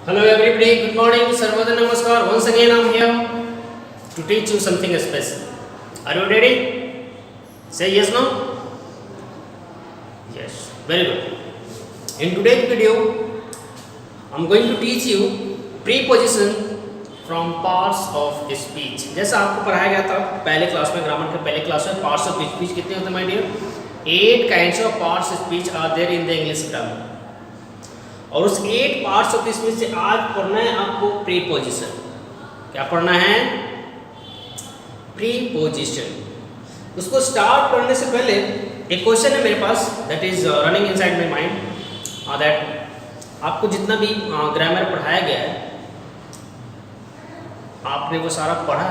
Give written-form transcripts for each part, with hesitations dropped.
Hello everybody, good morning, Sarvada Namaskar. Once again I am here to teach you something special. Are you ready? Say yes, no? Yes, very good. In today's video, I am going to teach you preposition from parts of speech. जैसा आपको पढ़ाया गया था पहले class में, grammar के पहले class में, parts of speech कितने होते हैं my dear? 8 kinds of parts of speech are there in the English grammar. और उस 8 पार्ट्स ऑफ स्पीच से आज पढ़ना है आपको प्रीपोजिशन। क्या पढ़ना है? प्रीपोजिशन। उसको स्टार्ट करने से पहले एक क्वेश्चन है मेरे पास, that is running inside my mind, that आपको जितना भी ग्रामर पढ़ाया गया है आपने वो सारा पढ़ा,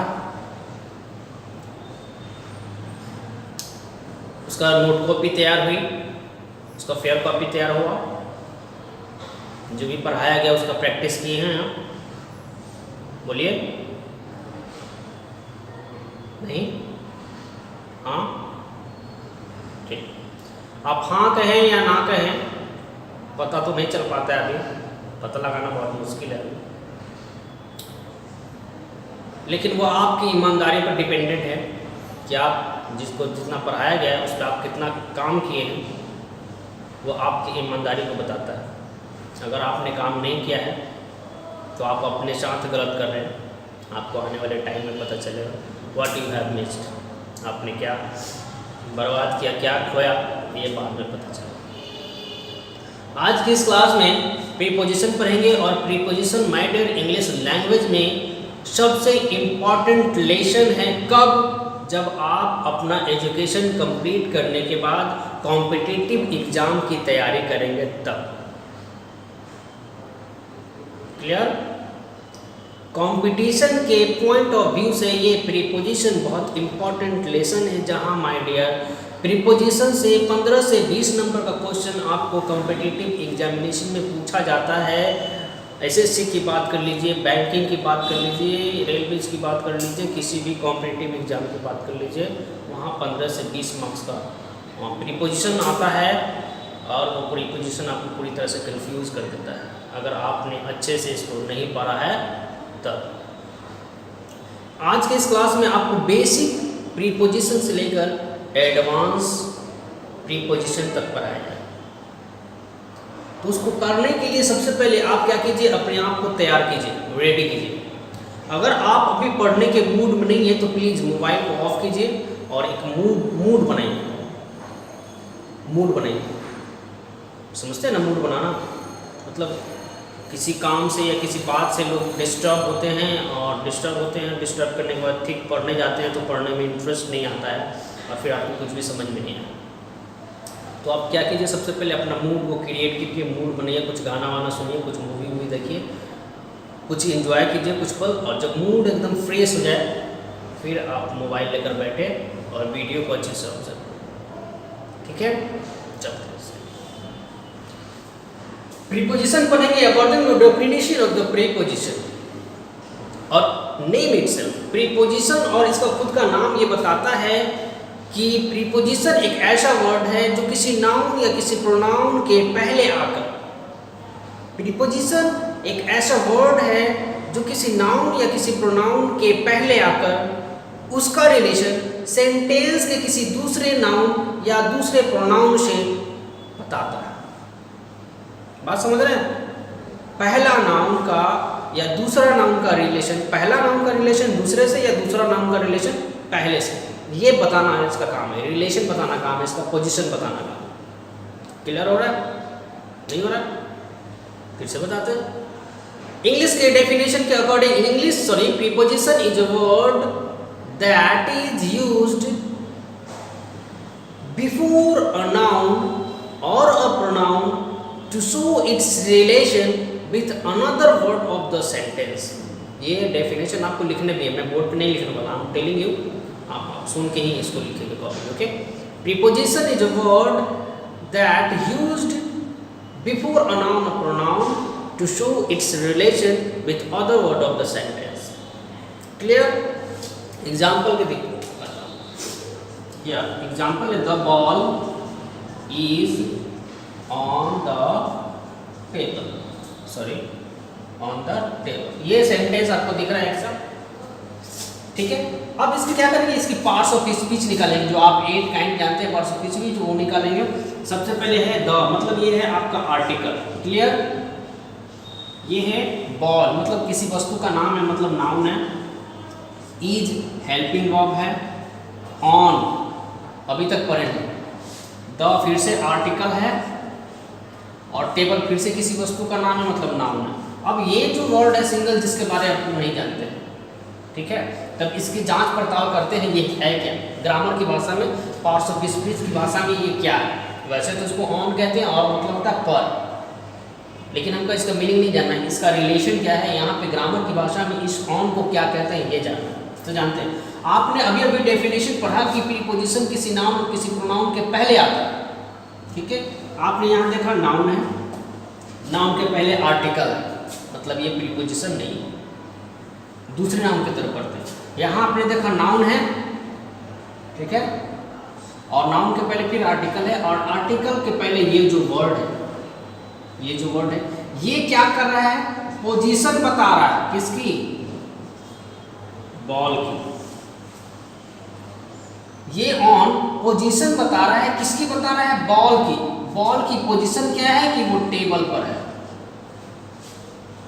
उसका नोट कॉपी तैयार हुई, उसका फेयर कॉपी तैयार हुआ, जो भी पढ़ाया गया उसका प्रैक्टिस किए हैं आप? बोलिए नहीं? हाँ, ठीक। आप हाँ कहें या ना कहें पता तो नहीं चल पाता है, अभी पता लगाना बहुत मुश्किल है अभी, लेकिन वो आपकी ईमानदारी पर डिपेंडेंट है कि आप जिसको जितना पढ़ाया गया है उस पर आप कितना काम किए हैं, वो आपकी ईमानदारी को बताता है। अगर आपने काम नहीं किया है तो आप अपने साथ गलत कर रहे हैं, आपको आने वाले टाइम में पता चलेगा व्हाट यू हैव मिस्ड, आपने क्या बर्बाद किया, क्या खोया, ये बाद में पता चलेगा। आज की इस क्लास में प्रीपोजिशन पढ़ेंगे, और preposition my dear English language में सबसे इम्पॉर्टेंट लेसन है। कब? जब आप अपना एजुकेशन कंप्लीट करने के बाद कॉम्पिटिटिव एग्ज़ाम की तैयारी करेंगे तब। क्लियर? कंपटीशन के पॉइंट ऑफ व्यू से ये प्रीपोजिशन बहुत इंपॉर्टेंट लेसन है, जहां माय डियर प्रीपोजिशन से 15 से 20 नंबर का क्वेश्चन आपको कॉम्पिटिटिव एग्जामिनेशन में पूछा जाता है। एसएससी की बात कर लीजिए, बैंकिंग की बात कर लीजिए, रेलवेज की बात कर लीजिए, किसी भी कॉम्पिटिटिव एग्जाम की बात कर लीजिए, वहाँ 15 से 20 मार्क्स का प्रीपोजिशन आता है, और वो प्रीपोजिशन आपको पूरी तरह से कंफ्यूज कर देता है अगर आपने अच्छे से इसको नहीं पढ़ा है तब। आज के इस क्लास में आपको बेसिक प्रीपोजिशन से लेकर एडवांस प्रीपोजिशन तक पढ़ाया है। तो उसको करने के लिए सबसे पहले आप क्या कीजिए, अपने आप को तैयार कीजिए, रेडी कीजिए। अगर आप अभी पढ़ने के मूड में नहीं है तो प्लीज़ मोबाइल को ऑफ कीजिए और एक मूड बनाइए। मूड बनाइए, समझते हैं ना? मूड बनाना मतलब किसी काम से या किसी बात से लोग डिस्टर्ब होते हैं, और डिस्टर्ब करने के बाद ठीक पढ़ने जाते हैं तो पढ़ने में इंटरेस्ट नहीं आता है, और फिर आपको कुछ भी समझ में नहीं आता। तो आप क्या कीजिए, सबसे पहले अपना मूड को क्रिएट कीजिए, मूड बनाइए, कुछ गाना वाना सुनिए, कुछ मूवी देखिए, कुछ एंजॉय कीजिए कुछ पल, और जब मूड एकदम फ्रेश हो जाए फिर आप मोबाइल लेकर बैठे और वीडियो को अच्छे से ऑब्जर्व। ठीक है, चलते हैं। प्रीपोजिशन पढ़ेंगे according to definition of the preposition और नेम इटसेल्फ। प्रीपोजिशन और इसका खुद का नाम ये बताता है कि प्रीपोजिशन एक ऐसा वर्ड है जो किसी नाउन या किसी प्रोनाउन के पहले आकर, प्रीपोजिशन एक ऐसा वर्ड है जो किसी नाउन या किसी प्रोनाउन के पहले आकर उसका रिलेशन सेंटेंस के किसी दूसरे नाउन या दूसरे प्रोनाउन से बताता है। बात समझ रहे हैं? पहला नाउन का या दूसरा नाउन का रिलेशन, पहला नाउन का रिलेशन दूसरे से या दूसरा नाउन का रिलेशन पहले से, ये बताना है इसका काम है। रिलेशन बताना काम है इसका, पोजीशन बताना काम है। क्लियर हो रहा है? नहीं हो रहा है? फिर से बताते हैं। इंग्लिश के डेफिनेशन के according, in English preposition is a word that is used before a noun और a pronoun to show its relation with another word of the sentence। ये डेफिनेशन आपको लिखने भी है, मैं बोर्ड पे नहीं लिखने वाला, I'm telling you, आप सुन के ही इसको लिखेंगे copy. Okay, preposition is a word that used before a noun और pronoun to show its relation with other word of the sentence. Clear? Example के देखो, या एग्जाम्पल है the ball is on the paper, sorry, on the table. ये sentence आपको दिख रहा है सब, ठीक है। अब इसकी क्या करेंगे, इसकी पार्ट्स ऑफ स्पीच निकालेंगे, जो आप 8 काइंड जानते हैं पार्ट्स ऑफ स्पीच, वो निकालेंगे। सबसे पहले है द, मतलब ये है आपका आर्टिकल, क्लियर। ये है बॉल, मतलब किसी वस्तु का नाम है, मतलब नाउन है। इज हेल्पिंग वर्ब है। ऑन अभी तक पढ़े हैं। द फिर से आर्टिकल है, और टेबल फिर से किसी वस्तु का नाम है, मतलब नाउन है। अब ये जो वर्ड है सिंगल, जिसके बारे में आप नहीं जानते हैं, ठीक है, तब इसकी जांच पड़ताल करते हैं, ये है क्या। ग्रामर की भाषा में, पार्ट्स ऑफ स्पीच की भाषा में ये क्या है। वैसे तो इसको ऑन कहते हैं और मतलब होता है पर, लेकिन हमको इसका मीनिंग नहीं जानना है, इसका रिलेशन क्या है। यहाँ पे ग्रामर की भाषा में इस ऑन को क्या कहते हैं ये जानना है। तो जानते हैं, आपने अभी अभी डेफिनेशन पढ़ा कि प्रीपोजिशन किसी नाउन और किसी प्रोनाउन के पहले आता है, ठीक है। आपने यहाँ देखा नाउन है, नाउन के पहले आर्टिकल है, मतलब ये प्रीपोजिशन नहीं है। दूसरे नाउन की तरफ बढ़ते हैं। यहाँ आपने देखा नाउन है, ठीक है, और नाउन के पहले फिर आर्टिकल है, और आर्टिकल के पहले ये जो वर्ड है, ये जो वर्ड है, ये क्या कर रहा है, पोजीशन बता रहा है। किसकी, बॉल की। ये ऑन पोजीशन बता रहा है, किसकी बता रहा है, बॉल की। बॉल की पोजीशन क्या है कि वो टेबल पर है,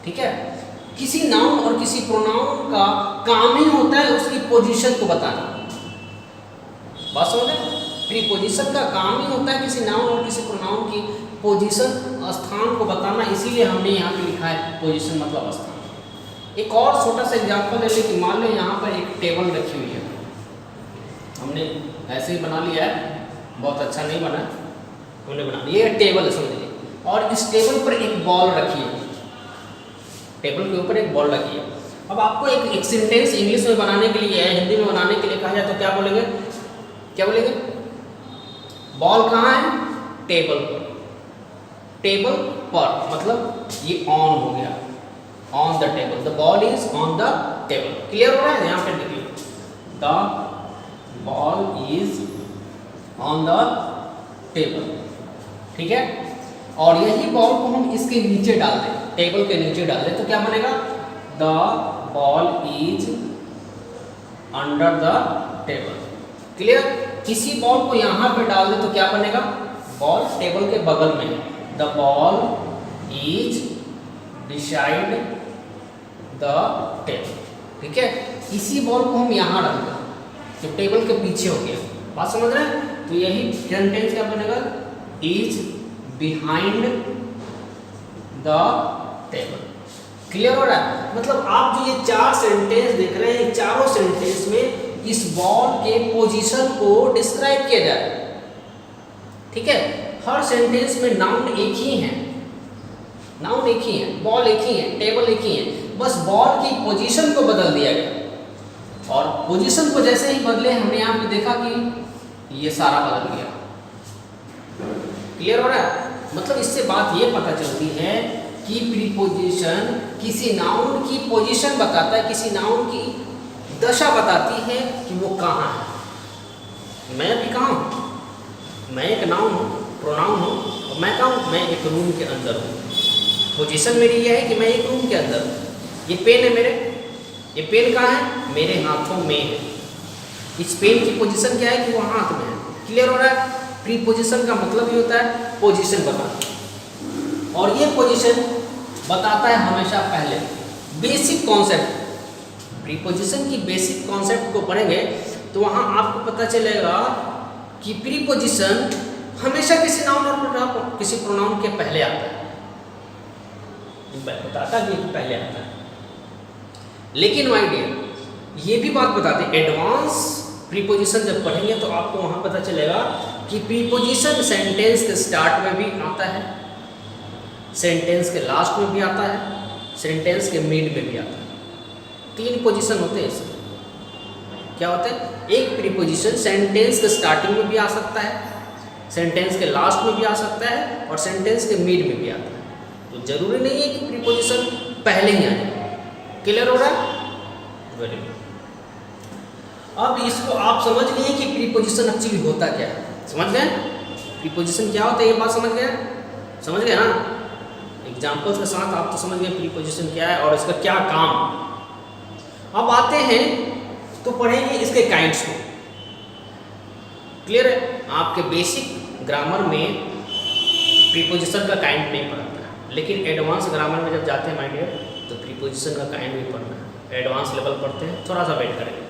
ठीक है। किसी नाउन और किसी प्रोनाउन का काम ही होता है उसकी पोजीशन को बताना। बात समझ रहे? प्रीपोजिशन का काम ही होता है किसी नाउन और किसी प्रोनाउन की पोजीशन, स्थान को बताना। इसीलिए हमने यहाँ पे लिखा है पोजीशन मतलब स्थान। एक और छोटा सा एग्जाम्पल ले लें कि मान लो यहाँ पर एक टेबल रखी हुई है, हमने ऐसे ही बना लिया है, बहुत अच्छा नहीं बना, हमने बना लिया। ये टेबल है समझ लीजिए, और इस टेबल पर एक बॉल रखी है, टेबल के ऊपर एक बॉल रखी है। अब आपको एक सेंटेंस इंग्लिश में बनाने के लिए, हिंदी में बनाने के लिए कहा जाए तो क्या बोलेंगे, क्या बोलेंगे, बॉल कहाँ है, टेबल पर। टेबल पर मतलब ये ऑन हो गया, on the table, the ball is on the table. Clear हो रहा है? यहाँ पे देखिए, the ball is on the table, ठीक है। और यही बॉल को हम इसके नीचे डाल दें, टेबल के नीचे डाल दें, तो क्या बनेगा, the ball is under the table. Clear? किसी बॉल को यहाँ पे डाल दें तो क्या बनेगा, बॉल टेबल के बगल में है, the ball is beside the table, ठीक है। इसी बॉल को हम यहाँ डाल दें तो टेबल के पीछे हो गया। बात समझ रहे हैं? तो यही सेंटेंस क्या बनेगा, is behind the table. Clear हो रहा है? मतलब आप जो ये 4 सेंटेंस देख रहे हैं, चारों सेंटेंस में इस बॉल के पोजीशन को डिस्क्राइब किया जा रहा है, ठीक है। हर सेंटेंस में नाउन एक ही है, नाउन एक ही है, बॉल एक ही है, टेबल एक ही है, बस बॉल की पोजीशन को बदल दिया गया। और पोजीशन को जैसे ही बदले, हमने यहाँ पे देखा कि ये सारा बदल गया। क्लियर हो रहा है? मतलब इससे बात ये पता चलती है कि प्रीपोजिशन किसी नाउन की पोजीशन बताता है, किसी नाउन की दशा बताती है कि वो कहाँ है। मैं भी कहाँ हूँ, मैं एक नाउन हूँ, प्रोनाउन हूँ, और मैं कहाँ हूँ, मैं एक रूम के अंदर हूँ। पोजीशन मेरी ये है कि मैं एक रूम के अंदर हूँ। ये पेन है मेरे, ये पेन कहाँ है, मेरे हाथों में है। इस पेन की पोजीशन क्या है कि वो हाथ में है। क्लियर हो रहा है? प्रीपोजिशन का मतलब ही होता है पोजीशन बताना, और ये पोजीशन बताता है हमेशा पहले बेसिक कॉन्सेप्ट। प्रीपोजिशन की बेसिक कॉन्सेप्ट को पढ़ेंगे तो वहाँ आपको पता चलेगा कि प्रीपोजिशन हमेशा किसी नाउन और किसी प्रोनाउन के पहले आता है, बताता है कि पहले आता है। लेकिन माय डियर, ये भी बात बताते हैं, एडवांस प्रीपोजिशन जब पढ़ेंगे तो आपको वहाँ पता चलेगा कि प्रीपोजिशन सेंटेंस के स्टार्ट में भी आता है, सेंटेंस के लास्ट में भी आता है, सेंटेंस के मिड में भी आता है। 3 पोजीशन होते हैं इसमें। क्या होता है? एक प्रीपोजिशन सेंटेंस के स्टार्टिंग में भी आ सकता है, सेंटेंस के लास्ट में भी आ सकता है, और सेंटेंस के मिड में भी आता है। तो जरूरी नहीं है कि प्रीपोजिशन पहले ही आ जाए। क्लियर हो रहा है? Very good. अब इसको आप समझ लिए कि प्रीपोजिशन एक्चुअली होता क्या है। समझ गए प्रीपोजिशन क्या होता है? ये बात समझ गए? समझ गए ना? एग्जाम्पल्स के साथ आप तो समझ गए प्रीपोजिशन क्या है और इसका क्या काम। अब आते हैं तो पढ़ेंगे इसके काइंड्स को। क्लियर है? आपके बेसिक ग्रामर में प्रीपोजिशन का काइंड नहीं पढ़ाता है, लेकिन एडवांस ग्रामर में जब जाते हैं माय डियर तो प्रीपोजिशन का काइंड भी पढ़ना है। एडवांस लेवल पढ़ते हैं, थोड़ा सा वेट करेंगे।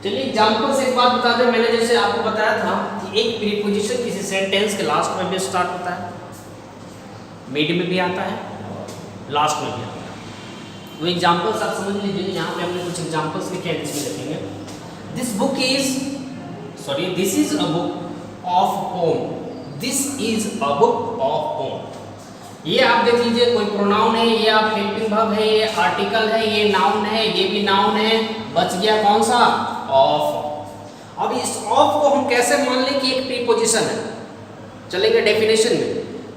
चलिए एग्जाम्पल से एक बात बता दें, मैंने जैसे आपको बताया था कि एक प्रीपोजिशन किसी सेंटेंस के लास्ट में भी स्टार्ट होता है, मिड में भी आता है, लास्ट में भी आता है। वो एग्जाम्पल्स आप समझ लीजिए। यहाँ पे हमने कुछ एग्जाम्पल्स लिखे हैं जिसमें लिखेंगे this is a book of poem. This is a book of poem. ये आप देख लीजिए, कोई प्रोनाउन है, ये आप हेल्पिंग वर्ब है, ये आर्टिकल है, ये नाउन है, ये भी नाउन है। बच गया कौन सा? ऑफ। अब इस ऑफ को हम कैसे मान लें कि एक प्रीपोजिशन है? चलेंगे डेफिनेशन में,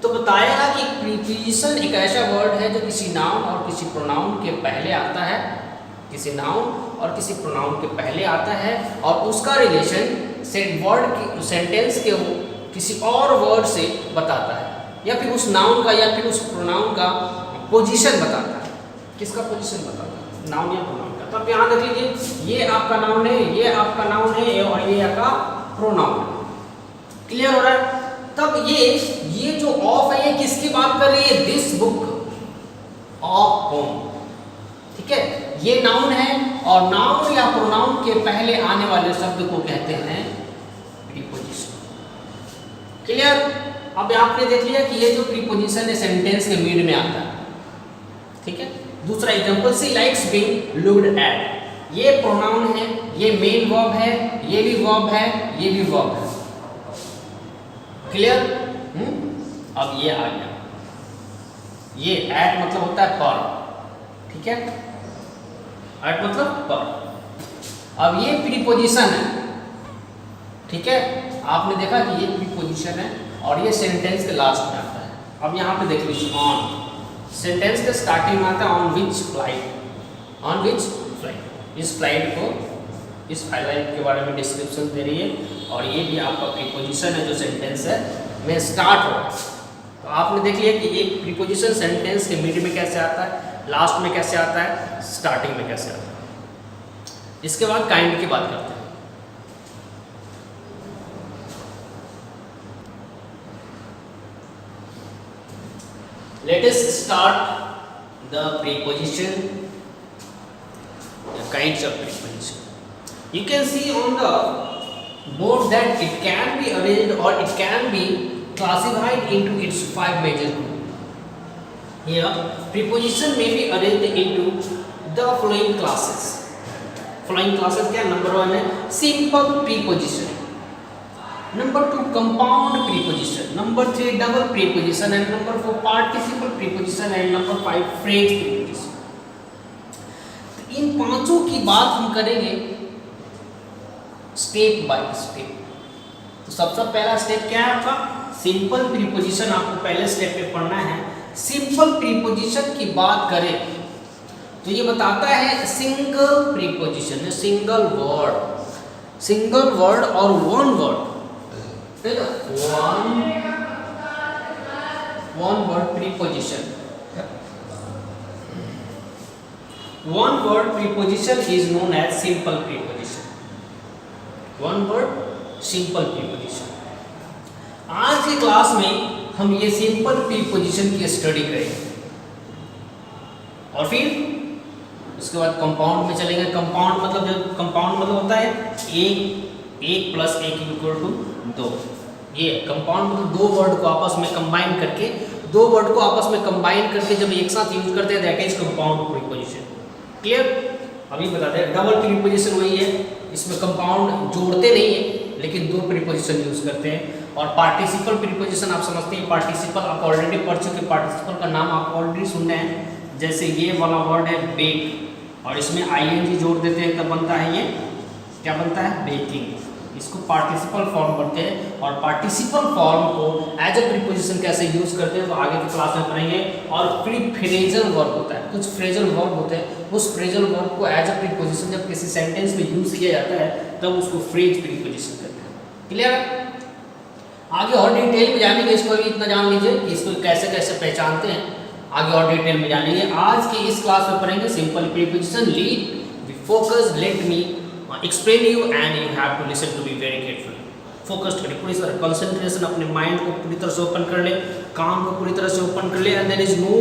तो बताएगा कि प्रीपोजिशन एक ऐसा वर्ड है जो किसी नाउन और किसी प्रोनाउन के पहले आता है, किसी नाउन और किसी प्रोनाउन के पहले आता है, और उसका रिलेशन वर्ड की सेंटेंस के किसी और वर्ड से बताता है, या फिर उस नाउन का या फिर उस प्रोनाउन का पोजीशन बताता है। किसका पोजीशन बताता है? नाउन या प्रोनाउन का। तब यहाँ देख लीजिए, ये आपका नाउन है, ये आपका नाउन है, और ये आपका प्रोनाउन है। क्लियर हो रहा है? तब ये जो ऑफ है, ये किसकी बात कर रही है? This book of poem. ठीक है, ये नाउन है, और नाउन या प्रोनाउन के पहले आने वाले शब्द को कहते हैं प्रीपोजिशन। क्लियर? अब आपने देख लिया कि ये जो प्रीपोजिशन है सेंटेंस के मिड में आता है। ठीक है, दूसरा example, she likes being looked at. ये प्रोनाउन है, ये मेन वर्ब है, ये भी वर्ब है, ये भी वर्ब है। क्लियर? अब ये आ गया, ये एट मतलब होता है पर। ठीक है, एट मतलब पर। अब ये प्रीपोजिशन है। ठीक है, आपने देखा कि ये प्रीपोजिशन है और ये सेंटेंस के लास्ट में आता है। अब यहाँ पे देख लीजिए, ऑन सेंटेंस के स्टार्टिंग में आता है on which flight. On which flight, इस फ्लाइट को, इस फ्लाइट के बारे में डिस्क्रिप्शन दे रही है, और ये भी आपका प्रीपोजिशन है जो सेंटेंस है में स्टार्ट हो रहा है। तो आपने देख लिया कि एक प्रीपोजिशन सेंटेंस के मिड में कैसे आता है, लास्ट में कैसे आता है, स्टार्टिंग में कैसे आता है। इसके बाद काइंड की बात करते हैं। Let us start the preposition, the kinds of preposition. You can see on the board that it can be arranged or it can be classified into its 5 major groups. Here, preposition may be arranged into the following classes. Following classes क्या? Number 1 है simple preposition. Number 2 compound preposition. Number 3 double preposition, and number 4 participle preposition, and number 5 phrase preposition. तो इन पांचों की बात हम करेंगे step by step. तो सबसे पहला स्टेप क्या है आपका? Simple preposition. आपको पहले स्टेप पे पढ़ना है। सिंपल प्रीपोजिशन की बात करें तो ये बताता है सिंगल प्रीपोजिशन, सिंगल वर्ड और one word. One word preposition. One word preposition is known as simple preposition. One word simple preposition. आज की क्लास में हम ये सिंपल प्रीपोजिशन की स्टडी करेंगे, और फिर उसके बाद कंपाउंड में चलेंगे। कंपाउंड मतलब होता है एक प्लस एक इक्वल टू 2। ये कंपाउंड मतलब दो वर्ड को आपस में कंबाइन करके जब एक साथ यूज करते हैं that is compound preposition. Clear? अभी बता दें, डबल प्रीपोजिशन वही है, इसमें कंपाउंड जोड़ते नहीं है लेकिन दो प्रीपोजिशन यूज करते हैं। और पार्टिसिपल प्रीपोजिशन आप समझते हैं, पार्टिसिपल आप ऑलरेडी पढ़ चुके, पार्टिसिपल का नाम आप ऑलरेडी सुनने हैं। जैसे ये वाला वर्ड है बेक, और इसमें आईएनजी जोड़ देते हैं तब बनता है ये क्या बनता है? बेकिंग। इसको पार्टिसिपल फॉर्म करते हैं, और पार्टिसिपल फॉर्म को एज अ प्रीपोजिशन कैसे यूज करते हैं तो आगे की क्लास में पढ़ेंगे। और फिर फ्रेजल वर्ब होता है, कुछ फ्रेजल वर्ब होते हैं, उस फ्रेजल वर्ब को एज अ प्रीपोजिशन जब किसी सेंटेंस में यूज किया जाता है तब उसको फ्रेज प्रीपोजिशन कहते हैं। क्लियर? आगे और डिटेल में जानेंगे, इसको भी इतना जान लीजिए कि इसको कैसे कैसे पहचानते हैं, आगे और डिटेल में जानेंगे। आज की इस क्लास में पढ़ेंगे simple preposition. Lead be focus, let me explain you and you have to listen to be very careful. Focused करें पूरी तरह, कंसंट्रेशन, अपने माइंड को पूरी तरह से ओपन कर ले, कान को पूरी तरह से ओपन कर ले, and there is no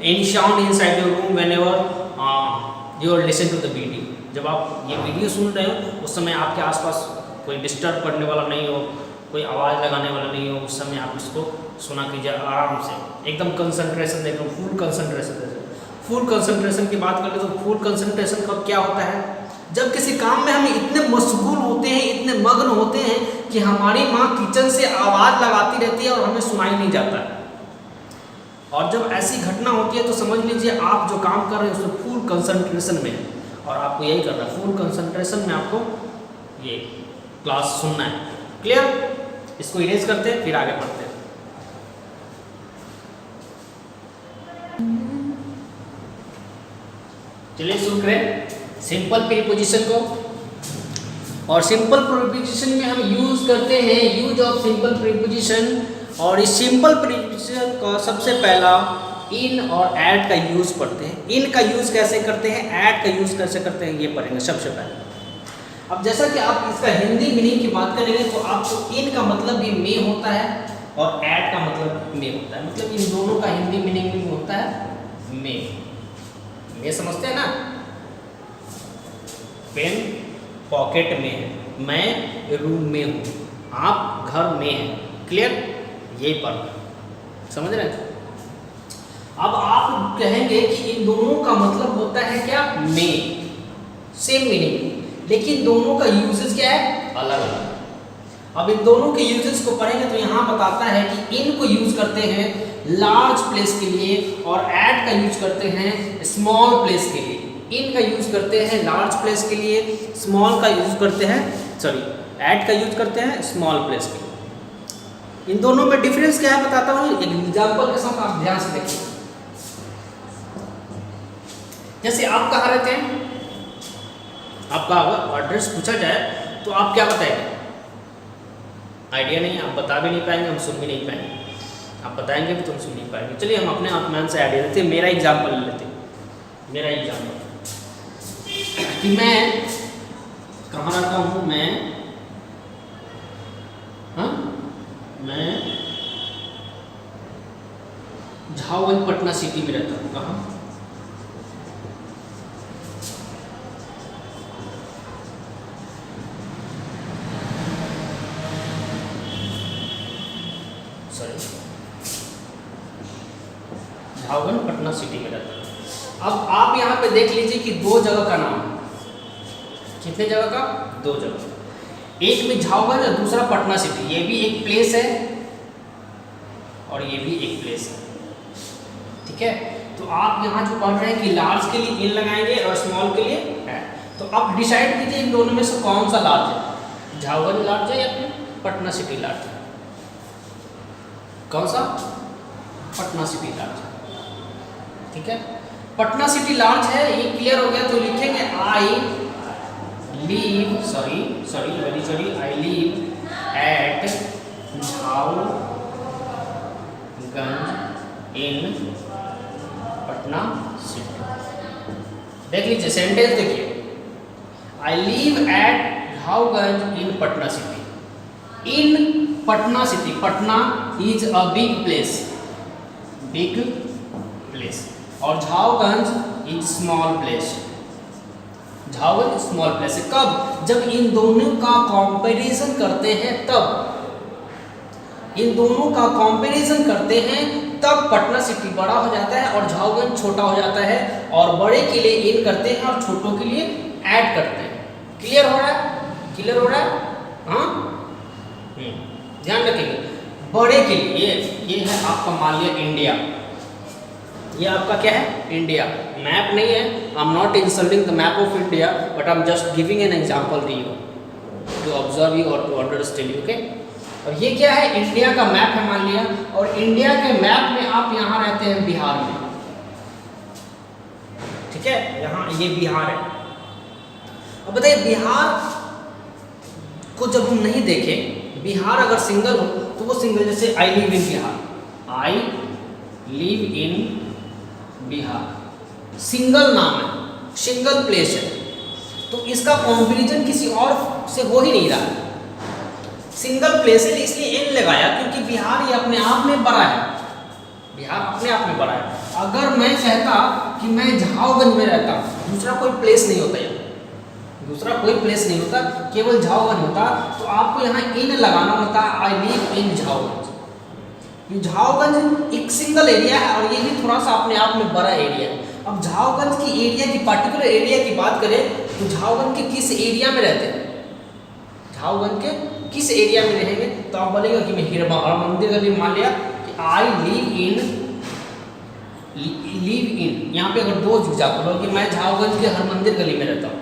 any sound inside your room whenever you are listen to the video. जब आप ये वीडियो सुन रहे हो उस समय आपके आसपास कोई डिस्टर्ब करने वाला नहीं हो, कोई आवाज़ लगाने वाला नहीं हो, उस समय आप इसको सुना कीजिए आराम से, एकदम कंसंट्रेशन, एकदम फुल कंसंट्रेशन। फुल कंसंट्रेशन की बात करें तो फुल कंसंट्रेशन कब क्या होता है, जब किसी काम में हम इतने मशगूल होते हैं, इतने मग्न होते हैं कि हमारी माँ किचन से आवाज़ लगाती रहती है और हमें सुनाई नहीं जाता है। और जब ऐसी घटना होती है तो समझ लीजिए आप जो काम कर रहे हैं उसमें फुल कंसंट्रेशन में है, और आपको यही करना है, फुल कंसंट्रेशन में आपको ये क्लास सुनना है। क्लियर? इसको इरेज करते हैं फिर आगे पढ़ते हैं। चलिए शुरू करें सिंपल प्रीपोजिशन को। और सिंपल प्रीपोजिशन में हम यूज करते हैं यूज ऑफ सिंपल प्रीपोजिशन। और इस सिंपल प्रीपोजिशन का सबसे पहला इन और ऐड का यूज पढ़ते हैं। इन का यूज कैसे करते हैं, ऐड का यूज कैसे करते हैं, ये पढ़ेंगे सबसे पहले। अब जैसा कि आप इसका हिंदी मीनिंग की बात करेंगे तो आपको इन का मतलब भी में होता है और ऐड का मतलब में होता है, मतलब इन दोनों का हिंदी मीनिंग भी होता है में समझते हैं ना। पेन पॉकेट में है, मैं रूम में हूँ, आप घर में हैं। क्लियर? यही पढ़ना, समझ रहे हैं? अब आप कहेंगे कि इन दोनों का मतलब होता है क्या, में, सेम मीनिंग, लेकिन दोनों का यूजेस क्या है, अलग अलग। अब इन दोनों के यूजेस को पढ़ेंगे तो यहाँ बताता है कि इन को यूज करते हैं लार्ज प्लेस के लिए और ऐड का यूज करते हैं स्मॉल प्लेस के लिए। इन का यूज करते हैं लार्ज प्लेस के लिए, स्मॉल का यूज करते हैं, सॉरी, ऐड का यूज करते हैं स्मॉल प्लेस के लिए। इन दोनों में डिफरेंस क्या है बताता हूँ, एक एग्जाम्पल के साथ आप ध्यान से देखिए। जैसे आप कहाँ रहते हैं, आपका अगर एड्रेस पूछा जाए तो आप क्या बताएंगे, आइडिया नहीं, आप बता भी नहीं पाएंगे, हम सुन भी नहीं पाएंगे। आप बताएंगे भी तो हम सुन नहीं पाएंगे। चलिए हम अपने आत्मान से आइडिया लेते हैं, मेरा एग्जाम्पल ले लेते हैं। मेरा एग्जाम्पल कि मैं कहाँ रहता हूँ, मैं झावगंज पटना सिटी में रहता हूँ। कहाँ? झावगंज पटना सिटी में रहता है। अब आप यहाँ पे देख लीजिए कि दो जगह का नाम है। कितने जगह का? दो जगह, एक में झावगंज और दूसरा पटना सिटी। ये भी एक प्लेस है और ये भी एक प्लेस है। ठीक है, तो आप यहाँ जो पढ़ रहे हैं कि लार्ज के लिए इन लगाएंगे और स्मॉल के लिए है, तो आप डिसाइड कीजिए इन दोनों में से कौन सा लार्ज है, झावगंज लार्ज है या फिर पटना सिटी लार्ज है? कौन सा? पटना सिटी लार्ज है। ठीक है, पटना सिटी लार्ज है, ये क्लियर हो गया। तो लिखेंगे I live, I live at Jhawganj in Patna city. देख लीजिए सेंटेंस, देखिए, I live at Jhawganj in Patna city. In Patna city, Patna is a big place, और Jhawganj is small place. Jhawganj small place है। कब? जब इन दोनों का कंपैरिजन करते हैं, तब इन दोनों का कंपैरिजन करते हैं तब पटना सिटी बड़ा हो जाता है और झावगंज छोटा हो जाता है, और बड़े के लिए इन करते हैं और छोटों के लिए ऐड करते हैं। क्लियर हो रहा है? क्लियर हो रहा है? हाँ, ध्यान रखिएगा। बड़े के लिए ये है आपका, मान लिया इंडिया, ये आपका क्या है, इंडिया। मैप नहीं है, I am not insulting the map of India, but I am just giving an example to you to observe you or to understand you. Okay, और ये क्या है, इंडिया का मैप है मान लिया, और इंडिया के मैप में आप यहाँ रहते हैं बिहार में। ठीक है, यहाँ ये बिहार है। अब बताइए, बिहार को जब हम नहीं देखें, बिहार अगर सिंगल हो तो वो सिंगल, जैसे I live in Bihar, I live in Bihar, single नाम है, सिंगल प्लेस है, तो इसका कंपैरिजन किसी और से हो ही नहीं रहा। सिंगल प्लेस है इसलिए एन लगाया, क्योंकि बिहार ये अपने आप में बड़ा है, बिहार अपने आप में बड़ा है। अगर मैं कहता कि मैं झावगंज में रहता हूँ, दूसरा कोई प्लेस नहीं होता, यहाँ दूसरा कोई प्लेस नहीं होता, केवल झावगंज होता, तो आपको यहाँ इन लगाना होता, आई लिव इन झावगंज। झावगंज एक सिंगल एरिया है और ये भी थोड़ा सा अपने आप में बड़ा एरिया है। अब झावगंज की एरिया की, पर्टिकुलर एरिया की बात करें तो झावगंज के किस एरिया में रहते हैं, झावगंज के किस एरिया में रहेंगे, तो आप बोलेंगे कि मैं हीरा मंदिर गली, मान लिया कि आई लिव इन, यहाँ पे अगर दो एग्जाम्पल हो कि मैं झावगंज के हरमंदिर गली में रहता हूँ,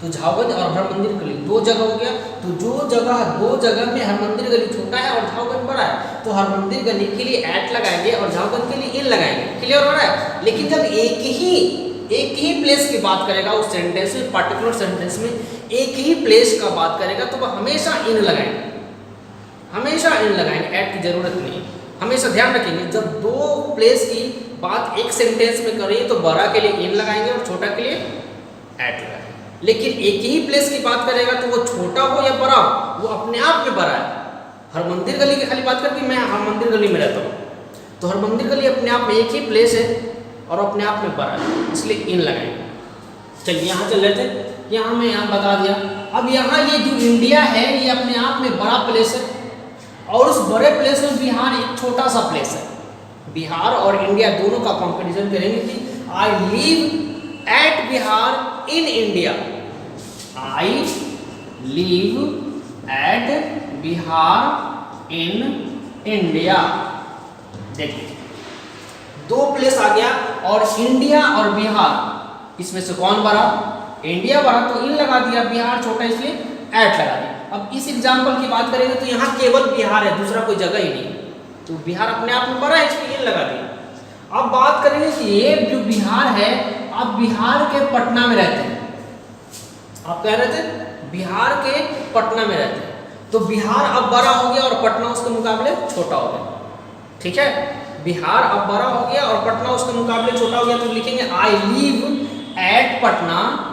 तो झावगंज और हरमंदिर गली दो जगह हो गया, तो जो जगह, दो जगह में हरमंदिर गली छोटा है और झावगंज बड़ा है, तो हरमंदिर गली के लिए एट लगाएंगे और झावगंज के लिए इन लगाएंगे। क्लियर हो रहा है? लेकिन जब एक ही प्लेस की बात करेगा उस सेंटेंस में, पर्टिकुलर सेंटेंस में एक ही प्लेस का बात करेगा, तो वह हमेशा इन लगाएंगे, हमेशा इन लगाएंगे, ऐड की जरूरत नहीं। हमेशा ध्यान रखेंगे, जब दो प्लेस की बात एक सेंटेंस में करें तो बड़ा के लिए इन लगाएंगे और छोटा के लिए ऐड लगाएंगे। लेकिन एक ही प्लेस की बात करेगा तो वो छोटा हो या बड़ा हो, वो अपने आप में बड़ा है। हरमंदिर गली की खाली बात करके मैं हरमंदिर गली में रहता हूँ, तो हरमंदिर गली अपने आप में एक ही प्लेस है और अपने आप में बड़ा है, इसलिए इन लगाएंगे। चलिए यहाँ चल रहे थे, यहाँ मैं यहाँ बता दिया। अब यहाँ ये जो इंडिया है ये अपने आप में बड़ा प्लेस है और उस बड़े प्लेस में बिहार एक छोटा सा प्लेस है। बिहार और इंडिया दोनों का कंपैरिजन करेंगे कि I live at Bihar in India, I live at Bihar in India. देखिए दो प्लेस आ गया और इंडिया और बिहार, इसमें से कौन बड़ा? इंडिया बड़ा, तो इन लगा दिया, बिहार छोटा इसलिए ऐट लगा दिया। अब इस एग्जाम्पल की बात करेंगे तो यहाँ केवल बिहार है, दूसरा कोई जगह ही नहीं, तो बिहार अपने आप में बड़ा है इसलिए इन लगा दिया। अब बात करेंगे कि ये जो बिहार है, आप बिहार के पटना में रहते हैं, आप कह रहे थे बिहार के पटना में रहते हैं, तो बिहार अब बड़ा हो गया और पटना उसके मुकाबले छोटा हो गया। ठीक है, बिहार अब बड़ा हो गया और पटना उसके मुकाबले छोटा हो गया, तो लिखेंगे I live at Patna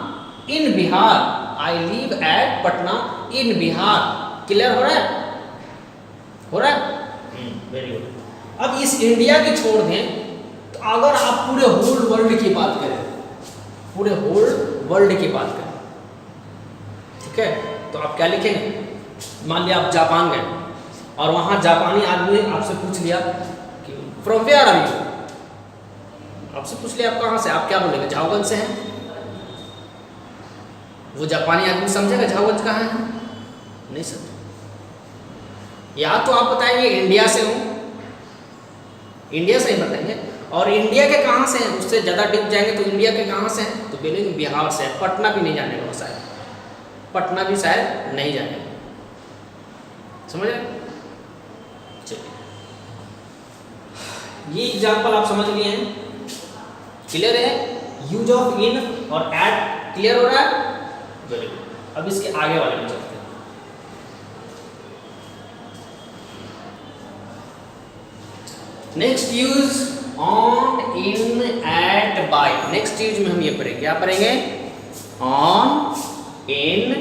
in Bihar, I live at Patna in Bihar. Clear हो रहा है? हो रहा है? Very good. अब इस इंडिया के छोड़ दें तो अगर आप पूरे होल वर्ल्ड की बात करें, पूरे होल वर्ल्ड की बात करें, ठीक है, तो आप क्या लिखेंगे? मान लिया आप जापान गए और वहाँ जापानी आदमी आपसे पूछ लिया कि फ्रॉम वेयर आर यू, आपसे पूछ लिया आप कहाँ से, आप क्या बोलेंगे? झावगंज से हैं। वो जापानी आदमी समझेगा झावगंज कहाँ है? नहीं समझे। या तो आप बताएंगे इंडिया से हूँ, इंडिया से ही बताएंगे, और इंडिया के कहाँ से हैं उससे ज़्यादा डिप जाएंगे तो इंडिया के कहाँ से हैं तो बोलेंगे बिहार से। पटना भी नहीं जानेगा वो, शायद पटना भी शायद नहीं जानेगा। समझ रहे? चलिए, ये एग्जाम्पल आप समझ लिए हैं? क्लियर है? यूज ऑफ इन और एट क्लियर हो रहा है? Very good. अब इसके आगे वाले में चलते हैं। Next use on, in, at, by. Next use में हम ये पढ़ेंगे, क्या पढ़ेंगे? On, in,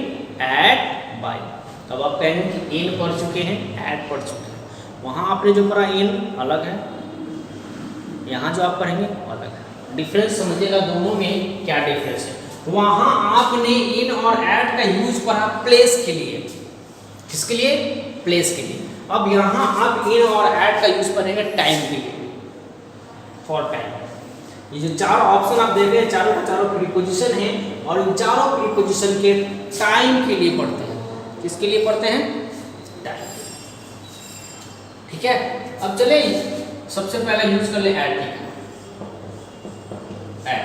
at, by. अब आप कहेंगे कि इन पढ़ चुके हैं, एट पढ़ चुके हैं, वहाँ आपने जो पढ़ा इन अलग है, यहाँ जो आप पढ़ेंगे अलग है। डिफरेंस समझिएगा दोनों में क्या डिफरेंस है। वहाँ आपने इन और एट का यूज पढ़ा प्लेस के लिए, किसके लिए? प्लेस के लिए। अब यहाँ आप इन और एट का यूज करेंगे टाइम के लिए, फॉर टाइम। ये जो चार ऑप्शन आप देख रहे हैं, चारों के चारों प्रीपोजिशन हैं और इन चारों प्रीपोजिशन के टाइम के लिए पढ़ते हैं। किसके लिए पढ़ते हैं? टाइम। ठीक है, अब चले सबसे पहले यूज कर ले एट की। एट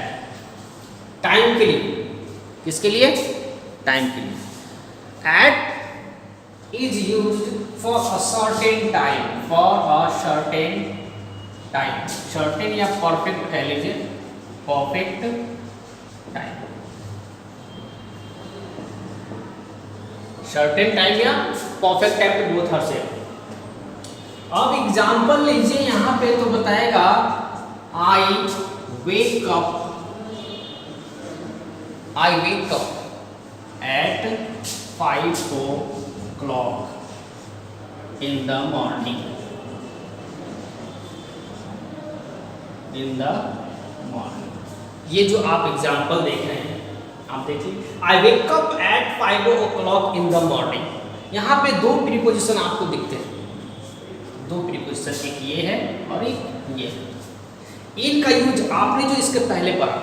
टाइम के लिए, किसके लिए? टाइम के लिए। At is used for a certain time, for a certain time. Certain या परफेक्ट कह लीजिए, परफेक्ट टाइम। सर्टेन टाइम या परफेक्ट टाइम पे बोथ आर सेम। अब एग्जांपल लीजिए यहाँ पे तो बताएगा I wake up at 5 o'clock in the morning। ये जो आप एग्जांपल देख रहे हैं, आप देखिए I wake up at 5 o'clock in the morning। यहाँ पे दो प्रीपोजिशन आपको दिखते हैं, दो प्रीपोजिशन, एक ये है और एक ये है। इन का यूज आपने जो इसके पहले पढ़ा,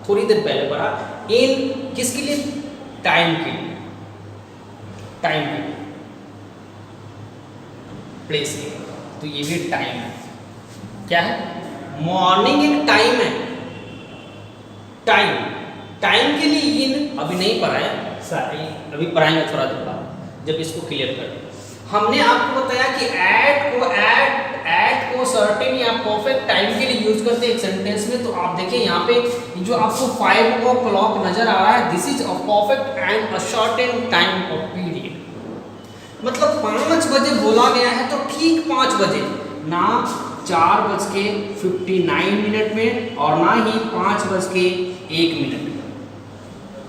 थोड़ी देर पहले पढ़ा, इन किसके लिए? टाइम के लिए, टाइम के लिए, प्लेस के, तो ये भी टाइम है। क्या है? मॉर्निंग एक टाइम है, टाइम, टाइम के लिए इन अभी नहीं पढ़ा है, अभी पढ़ाएंगे थोड़ा देर बाद जब इसको क्लियर कर। हमने आपको बताया कि एट को सर्टेन या परफेक्ट टाइम के लिए यूज करते हैं एक सेंटेंस में। तो आप देखिए यहाँ पे जो आपको 5 o'clock नजर आ रहा है, this is a perfect and a certain time of period. मतलब 5 बजे बोला गया है तो ठीक 5 बजे, ना 4:59 में और ना ही 5:01 में।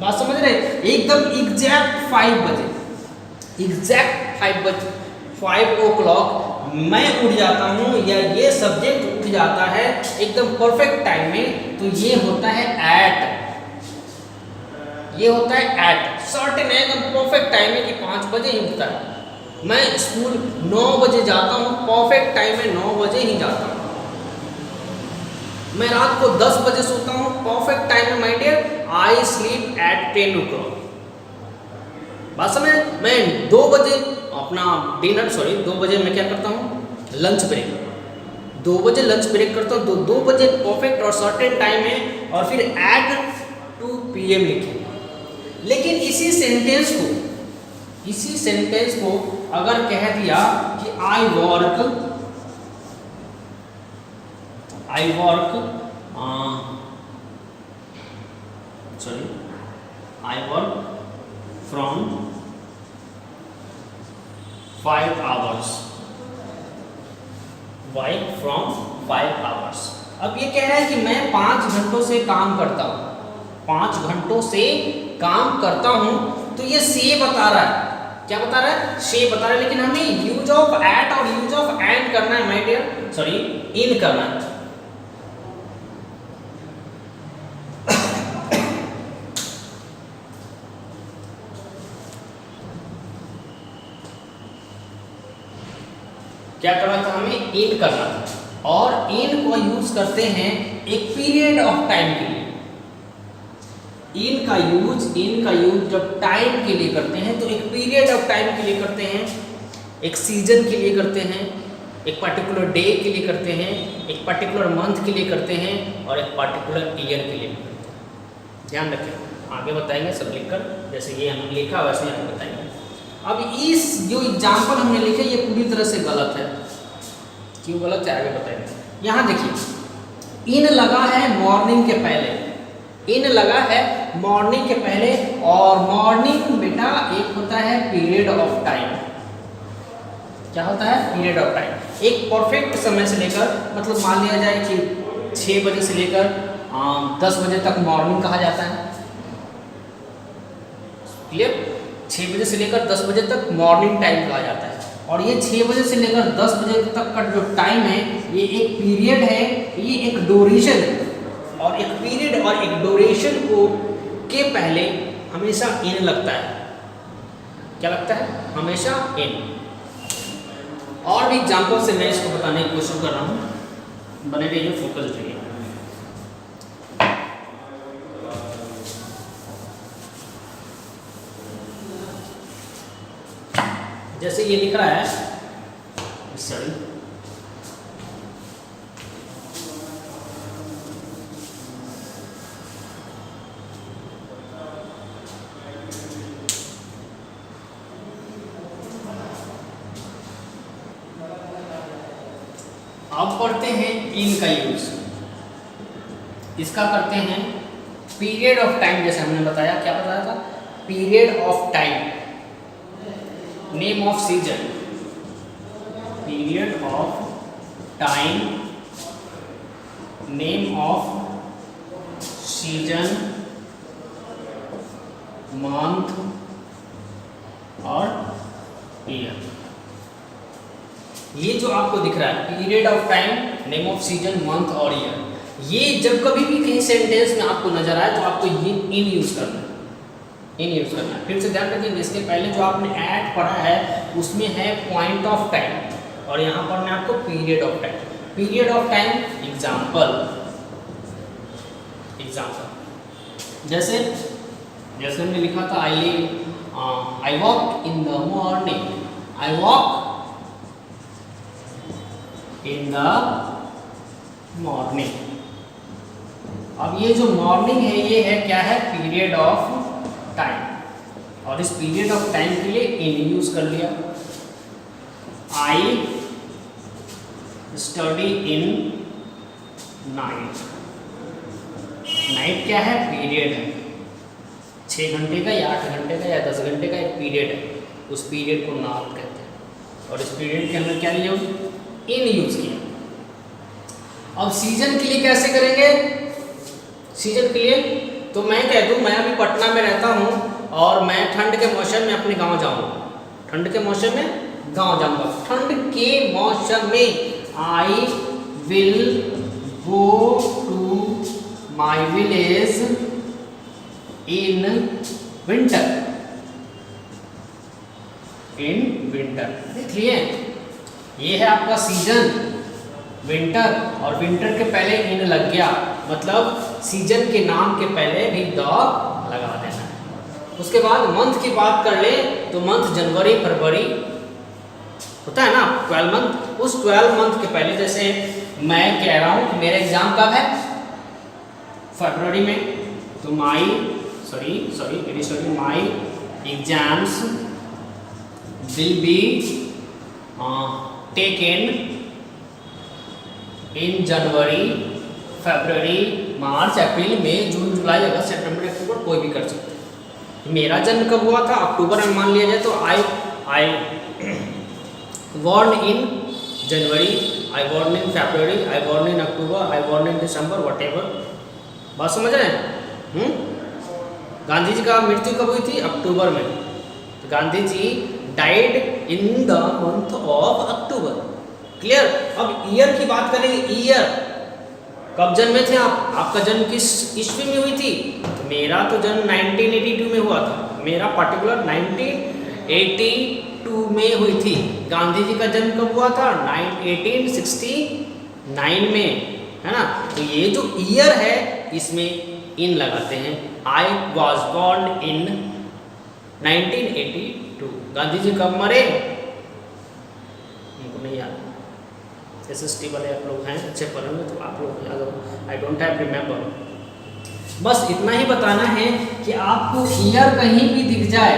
बात समझ रहे? एकदम एग्जैक्ट 5 बजे, एग्जैक्ट 5 o'clock मैं उठ जाता हूँ या ये सब्जेक्ट उठ जाता है एकदम परफेक्ट टाइम में, तो ये होता है एट, ये होता है एट, सर्टेन है एकदम परफेक्ट टाइम में कि 5 बजे ही उठता है। मैं स्कूल 9 बजे जाता हूँ, परफेक्ट टाइम में 9 बजे ही जाता हूँ। मैं रात को 10 बजे सोता हूँ, परफेक्ट टाइम में my dear I sleep at 10 o'clock। बात समझ? मैं 2 बजे अपना डिनर, 2 बजे मैं क्या करता हूँ? लंच ब्रेक, 2 बजे लंच ब्रेक करता हूँ, 2 बजे परफेक्ट और सर्टेन टाइम है, और फिर एट 2 PM लिखेंगे। लेकिन इसी सेंटेंस को अगर कह दिया कि आई वर्क फ्रॉम 5 hours, अब ये कह रहा है कि मैं 5 घंटों से काम करता हूँ, 5 घंटों से काम करता हूँ, तो ये से बता रहा है। क्या बता रहा है? से बता रहा है। लेकिन हमें यूज ऑफ एट और यूज ऑफ एंड करना है माय डियर, इन करना है। क्या करना था? हमें इन करना था, और इन को यूज करते हैं एक पीरियड ऑफ टाइम के लिए। इन का यूज जब टाइम के लिए करते हैं तो एक पीरियड ऑफ टाइम के लिए करते हैं, एक सीजन के लिए करते हैं, एक पर्टिकुलर डे के लिए करते हैं, एक पर्टिकुलर मंथ के लिए करते हैं, और एक पर्टिकुलर ईयर के लिए करते हैं। ध्यान रखें, आगे बताएंगे सब लिखकर, जैसे ये हमने लिखा वैसे ही हम बताएंगे। अब इस जो एग्जाम्पल हमने लिखे ये पूरी तरह से गलत है। क्यों गलत है आगे बताएंगे। यहाँ देखिए, इन लगा है मॉर्निंग के पहले, इन लगा है मॉर्निंग के पहले, और मॉर्निंग बेटा एक होता है पीरियड ऑफ टाइम। क्या होता है? Period of time. एक परफेक्ट समय से लेकर, मतलब मान लिया जाए कि 6 बजे से लेकर 10 बजे तक मॉर्निंग कहा जाता है। क्लियर? 6 बजे से लेकर 10 बजे तक मॉर्निंग टाइम कहा जाता है, और ये 6 बजे से लेकर 10 बजे तक का जो टाइम है ये एक पीरियड है, ये एक ड्यूरेशन है। और एक पीरियड और एक ड्यूरेशन को के पहले हमेशा इन लगता है। क्या लगता है? हमेशा इन। और भी एग्जाम्पल से मैं इसको बताने की कोशिश कर रहा हूँ, बने रहिए, फोकस रहिए। जैसे ये लिख रहा है, सॉरी, अब पढ़ते हैं इन का यूज। इसका करते हैं पीरियड ऑफ टाइम, जैसे हमने बताया, क्या बताया था? Period of time. Name off season, period of time, name off season, month और ईयर। ये जो आपको दिख रहा है period of time, name off season, month और ईयर, ये जब कभी भी कहीं सेंटेंस में आपको नजर आए तो आपको ये इन यूज करना है, इन यूज करना है। फिर से ध्यान रखिए, इसके पहले जो आपने एट पढ़ा है उसमें है पॉइंट ऑफ टाइम और यहाँ पर मैं आपको period of time, period of time example, example जैसे हमने लिखा था I walk in the morning, I walk in the morning. अब ये जो मॉर्निंग है ये है क्या है, पीरियड ऑफ टाइम, और इस पीरियड ऑफ टाइम के लिए इन यूज कर लिया। I study in night, night क्या है, पीरियड है, 6 घंटे का या 8 घंटे का या 10 घंटे का एक पीरियड है, उस पीरियड को नाइट कहते हैं। और इस पीरियड के अंदर क्या लिया, इन यूज किया। अब सीजन के लिए कैसे करेंगे, सीजन के लिए तो मैं कह दूं मैं अभी पटना में रहता हूं और मैं ठंड के मौसम में अपने गांव जाऊंगा, ठंड के मौसम में गांव जाऊंगा, ठंड के मौसम में I will go to my village in winter, in winter. देखिए ये है आपका सीजन विंटर, और विंटर के पहले इन लग गया, मतलब सीजन के नाम के पहले भी द लगा देना है। उसके बाद मंथ की बात कर ले तो मंथ जनवरी फरवरी होता है ना, 12 मंथ, उस 12 मंथ के पहले, जैसे मैं कह रहा हूं कि मेरा एग्जाम कब है, फरवरी में, तो my exams will be taken in January February March April May June July August September October, कोई भी कर सकते हैं। मेरा जन्म कब हुआ था, अक्टूबर में मान लिया जाए तो आई born in January, I born in February, I born in October, I born in December, whatever। बात समझ रहे हैं? गांधी जी का मृत्यु कब हुई थी, अक्टूबर में, तो Gandhi ji died in the month of October. Clear. अब ईयर की बात करेंगे, ईयर कब जन्मे थे आप, आपका जन्म किस ईस्वी में हुई थी, तो मेरा तो जन्म 1982 में हुआ था, मेरा पर्टिकुलर 1982 में हुई थी। गांधी जी का जन्म कब हुआ था, 1869 में, है ना। तो ये जो ईयर है इसमें इन लगाते हैं। I was born in 1982। Gandhi ji कब मरे, उनको नहीं याद, SST वाले आप लोग हैं, अच्छे पढ़ेंगे तो आप लोग याद हो, आई डोंट हैव रिमेंबर। बस इतना ही बताना है कि आपको ईयर कहीं भी दिख जाए